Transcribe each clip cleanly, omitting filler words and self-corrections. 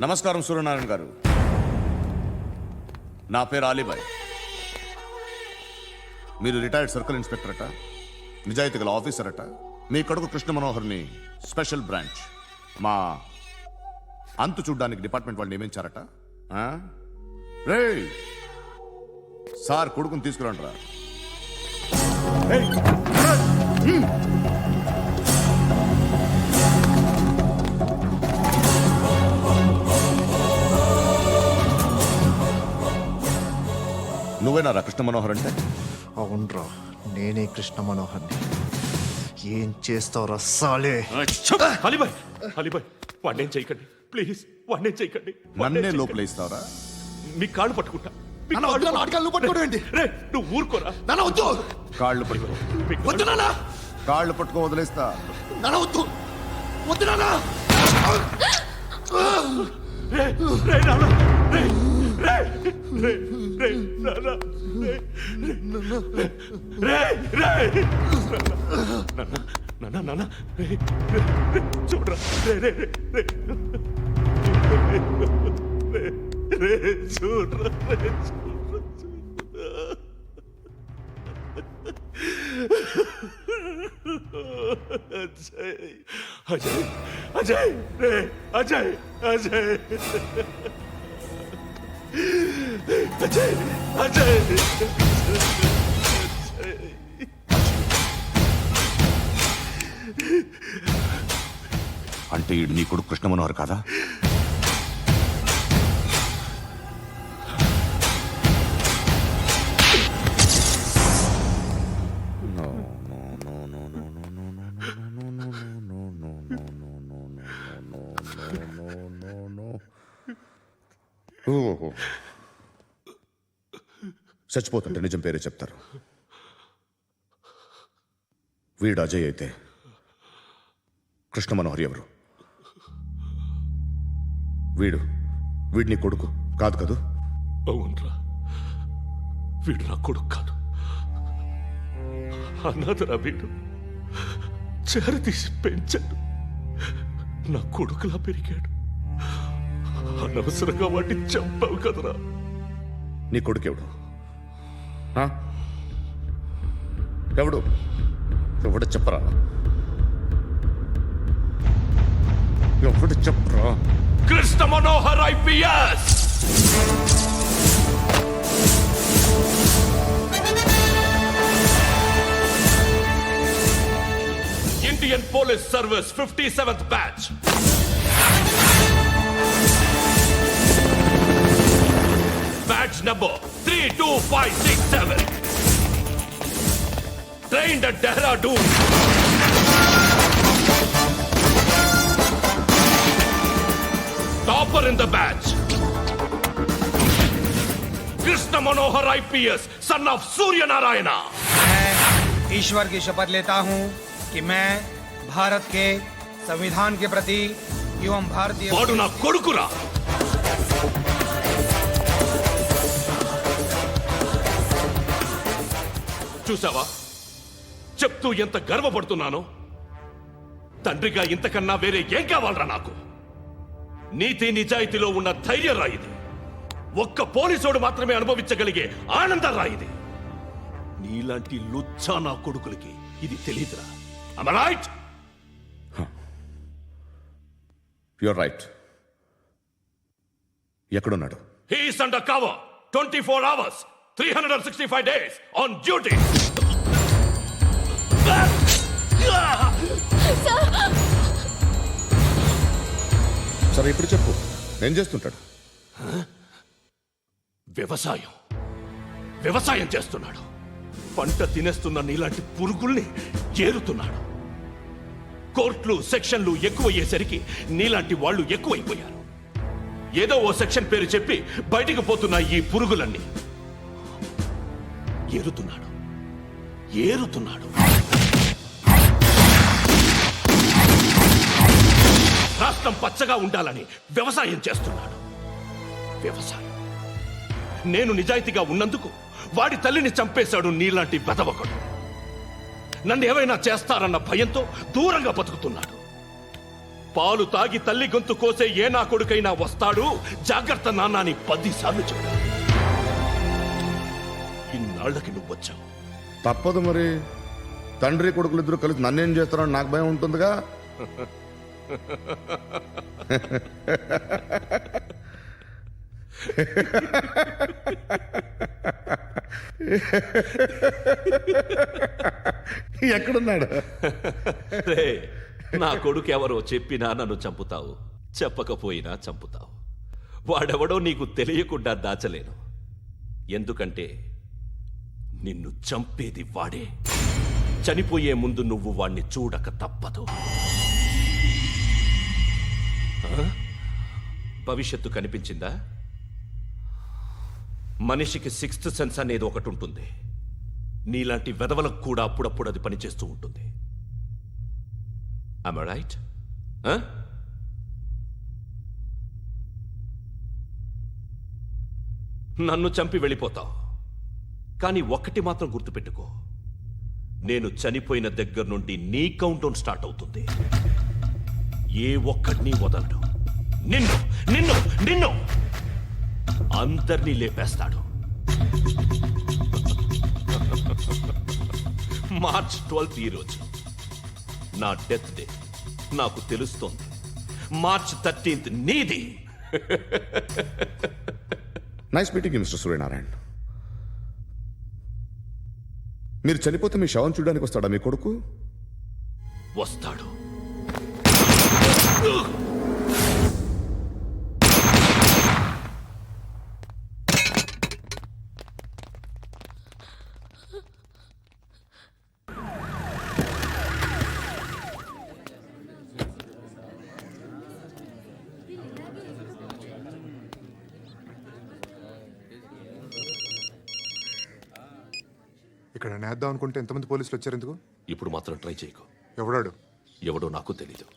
నమస్కారం సూర్యనారాయణ గారు. నా పేరు అలీబాయ్. మీరు రిటైర్డ్ సర్కిల్ ఇన్స్పెక్టర్ అట, నిజాయితీ గల ఆఫీసర్ అట. మీ కొడుకు కృష్ణ మనోహర్ని స్పెషల్ బ్రాంచ్ మా అంతు చూడ్డానికి డిపార్ట్మెంట్ వాళ్ళు నియమించారట. రే సార్ కొడుకుని తీసుకురండి రా. నువ్వేనా కృష్ణ మనోహర్ అంటే? అవునరా, నేనే కృష్ణ మనోహర్ని. ఏం చేస్తావురా సాలే? అలీబాయ్, అలీబాయ్, వాడినేం చేయకండి ప్లీజ్, వాడినేం చేయకండి. నన్నే లోపల ఇస్తావరా? మీ కాళ్ళు పట్టుకుంటా. నువ్వు ఊరుకోరా. కాళ్ళు పట్టుకో. కాళ్ళు పట్టుకో వదిలేస్తా. చూడరా, చూడరా. అజయ్, అజయ్, రే అజయ్, అజయ్, అజయ్, అజయ్. అంటే ఈడు నీ కొడుకు కృష్ణ మనోహర్ కాదా? చచ్చిపోతుంటే నిజం పేరే చెప్తారు. వీడు అజయ్ అయితే కృష్ణ మనోహర్ ఎవరు? వీడిని కొడుకు కాదు కదూ? అవునరా, వీడు నా కొడుకు కాదు, అనాథరా. వీడు చేరతీసి పెంచాడు, నా కొడుకులా పెరిగాడు. అనవసరంగా వాడిని చంపావు కదరా. నీ కొడుకెవడు? ఎవడు? ఎవడు చెప్పరా? ఎవడు చెప్పరా? Krishna Manohar IPS. Indian police service 57th batch. Badge number 32567. Trained at Dehradun. Topper in the batch. Krishna Manohar IPS, son of Surya Narayana. मैं ईश्वर की शपथ लेता हूं कि मैं भारत के संविधान के प्रति एवं भारतीय वाडु ना कोडुकुरा. చూసావా, చెప్తూ ఎంత గర్వపడుతున్నానో. తండ్రిగా ఇంతకన్నా వేరే ఏం కావాలరా నాకు? నీతి నిజాయితీలో ఉన్న ధైర్యం రా ఇది. ఒక్క పోలీసోడు మాత్రమే అనుభవించగలిగే ఆనందం రా ఇది. నీలాంటి లుచ్చా నా కొడుకులకి ఇది తెలీదురా. Am I right? You're right. ఎక్కడున్నాడు? He is under cover 24 hours 365 days on duty. సరే ఇప్పుడు చెప్పు, ఏం చేస్తుంటాడు? వ్యవసాయం చేస్తున్నాడు. పంట తినేస్తున్న నీలాంటి పురుగుల్ని ఏరుతున్నాడు. కోర్టులు సెక్షన్లు ఎక్కువయ్యేసరికి నీలాంటి వాళ్ళు ఎక్కువైపోయారు. ఏదో ఓ సెక్షన్ పేరు చెప్పి బయటికి పోతున్న ఈ పురుగులన్నీ ఏరుతున్నాడు. రాష్ట్రం పచ్చగా ఉండాలని వ్యవసాయం చేస్తున్నాడు. నేను నిజాయితీగా ఉన్నందుకు వాడి తల్లిని చంపేశాడు నీలాంటి బెదవకుడు. నన్ను ఏమైనా చేస్తారన్న భయంతో దూరంగా బతుకుతున్నాడు. పాలు తాగి తల్లి గొంతు కోసే ఏ నా కొడుకైనా వస్తాడు, జాగ్రత్త నాన్న అని 10 సార్లు చెప్పు. ఇన్నాళ్ళకి నువ్వు వచ్చావు. తప్పదు మరి. తండ్రి కొడుకులు ఇద్దరు కలిసి నన్నేం చేస్తారని నాకు భయం ఉంటుందిగా. ఎక్కడున్నాడు? రే, నా కొడుకు ఎవరో చెప్పినా నన్ను చంపుతావు, చెప్పకపోయినా చంపుతావు. వాడెవడో నీకు తెలియకుండా దాచలేను. ఎందుకంటే నిన్ను చంపేది వాడే. చనిపోయే ముందు నువ్వు వాణ్ణి చూడక తప్పదు. భవిష్యత్తు కనిపించిందా? మనిషికి 6th సెన్స్ అనేది ఒకటి ఉంటుంది. నీలాంటి వెధవలకు కూడా అప్పుడప్పుడు అది పనిచేస్తూ ఉంటుంది. Am I right? నన్ను చంపి వెళ్ళిపోతావు, కానీ ఒక్కటి మాత్రం గుర్తుపెట్టుకో, నేను చనిపోయిన దగ్గర నుండి నీ కౌంటౌన్ స్టార్ట్ అవుతుంది. ఏ ఒక్కడిని వదలడు. నిన్ను నిన్ను నిన్ను అందరినీ లేపేస్తాడు. మార్చ్ 12th ఈ రోజు నా డెత్ డే. నాకు తెలుస్తోంది. మార్చ్ 13th నీది. Nice meeting mister Suryanarayana. మీరు చనిపోతే మీ శవం చూడడానికి వస్తాడా మీ కొడుకు? వస్తాడు. ఇక్కడ నేద్దాం అనుకుంటే ఎంతమంది పోలీసులు వచ్చారు ఎందుకు? ఇప్పుడు మాత్రం ట్రై చేయకు. ఎవడాడు? ఎవడో నాకు తెలీదు.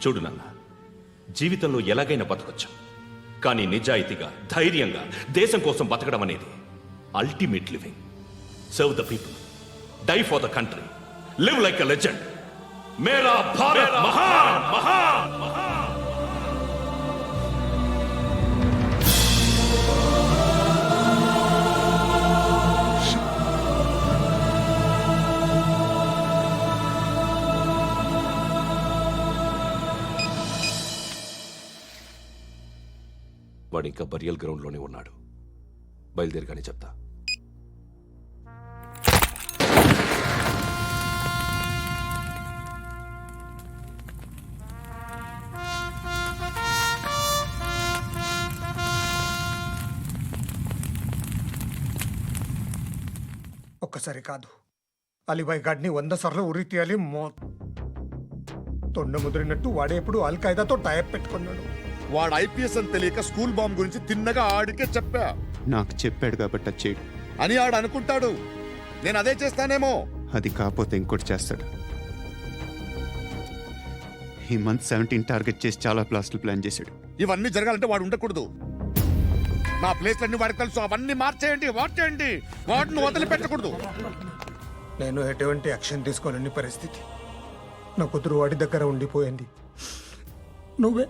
చూడు నాన్న, జీవితంలో ఎలాగైనా బతకొచ్చు, కానీ నిజాయితీగా, ధైర్యంగా దేశం కోసం బతకడం అనేది ultimate living. Serve the people, die for the country, live like a legend. మేరా భారత్ మహాన్ మహాన్ మహాన్. వాడు ఇంకా బరియల్ గ్రౌండ్లోనే ఉన్నాడు. బయలుదేరగానే చెప్తా. ఒక్కసారి కాదు, అలీబాయ్ గాడిని 100 సార్లు ఉరి తీయాలి. తొండ ముదిరినట్టు వాడే ఎప్పుడు అల్ ఖైదాతో టైప్ పెట్టుకున్నాడు. వాడు ఐపీఎస్ అని తెలియక స్కూల్ బాంబ్ గురించి తిన్నగా ఆడికే చెప్పా నాకు చెప్పాడు కాబట్టి అది చేయడు. అని ఆడు అనుకుంటాడు. నేను అదే చేస్తానేమో. అది కాకపోతే ఇంకోటి చేస్తాడు. ఈ మంత్ 17 టార్గెట్ చేసి చాలా ప్లాస్ట్లు ప్లాన్ చేశాడు. ఇవన్నీ జరగాలంటే వాడు ఉండకూడదు. నా ప్లేస్లన్నీ వాడికి తెలుసు. అవన్నీ మార్చేయండి, వార్చేయండి. వాటిని వదిలిపెట్టకూడదు. నేను ఎటువంటి యాక్షన్ తీసుకోలేని పరిస్థితి. నా కూతురు వాడి దగ్గర ఉండిపోయింది. నువ్వే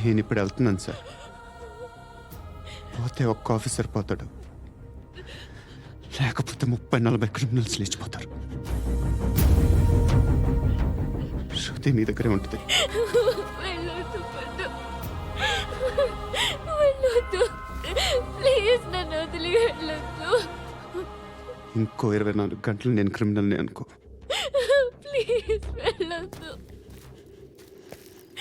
నేను ఇప్పుడు వెళ్తున్నాను సార్. పోతే ఒక్క ఆఫీసర్ పోతాడు, లేకపోతే 30-40 క్రిమినల్స్ లేచిపోతారు. శృతి మీ దగ్గరే ఉంటుంది. వెళ్ళొద్దు వద్దు. వెళ్ళొద్దు ప్లీజ్, నన్ను వదిలి వెళ్ళొద్దు. ఇంకో 24 గంటలు నేను క్రిమినల్ని అనుకో.